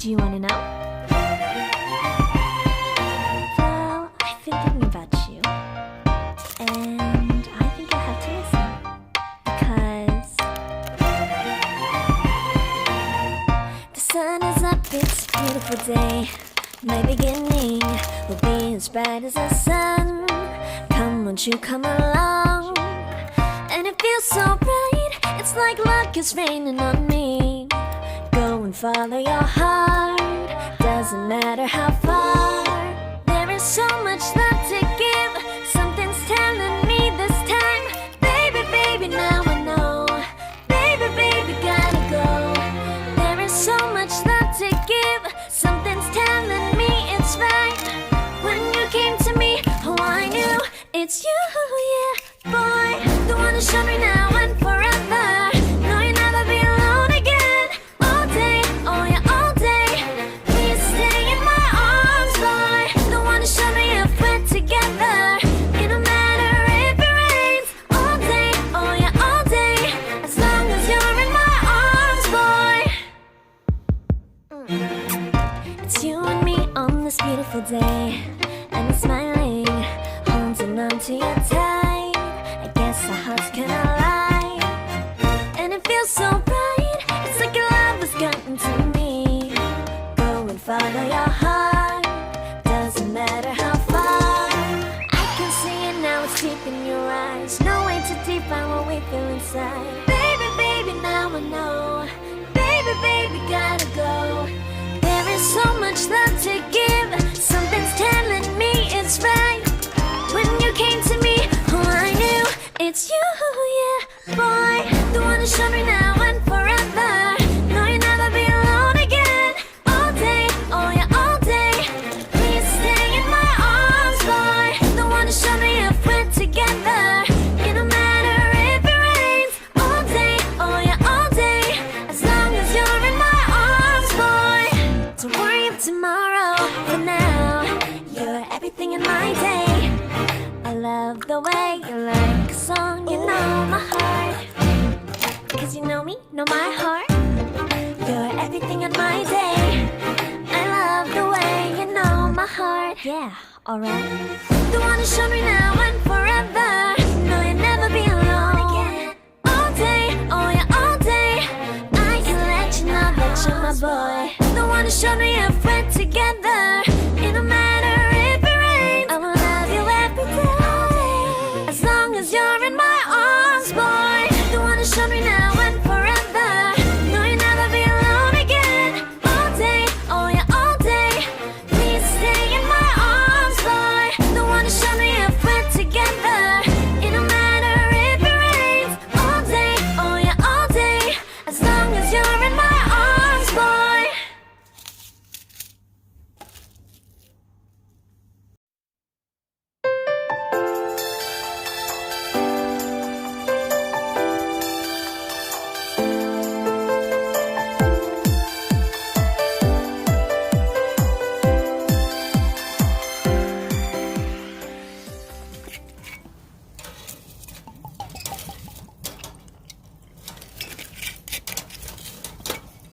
Do you wanna know? Well, I've been thinking about you, and I think you'll have to listen, because the sun is up, it's a beautiful day. My beginning will be as bright as the sun. Come, won't you come along? And it feels so bright, it's like luck is raining on me. Go and follow your heart, doesn't matter how far. There is so much love to give, something's telling me this time. Baby, baby, now I know. Baby, baby, gotta go. There is so much love to give, something's telling me it's right. When you came to me, oh I knew it's you, yeah, boy. The one to show me now and forever. No, you'll never be alone again. All day, oh yeah, all day. Please stay in my arms, boy. The one to show me if we're together. It don't matter if it rains. All day, oh yeah, all day. As long as you're in my arms, boy. It's you and me on this beautiful day, and I'm smiling, holding on to you tight. I guess our hearts cannot lie, and it feels so bright. It's like your love has gotten to me. Go and follow your heart, doesn't matter how far. I can see it now, it's deep in your eyes. No way to define what we feel inside. Baby, baby, now I know. Baby, baby, gotta go. There is so much love to give, something's telling me it's right. When you came to me, oh I knew it's you, yeah, boy. The one to show me now and forever. No, you'll never be alone again. All day, oh yeah, all day. Please stay in my arms, boy. The one to show me if we're together. It don't matter if it rains. All day, oh yeah, all day. As long as you're in my arms, boy. Don't worry of tomorrow, for now you're everything in my day. I love the way you like a song, you know my heart. Cause you know me, know my heart. You're everything in my day. I love the way you know my heart. Yeah, alright. The one to show me now and forever. No, you'll never be alone. All day, oh yeah, all day. I can let you know that you're my boy. The one to show me if we're together.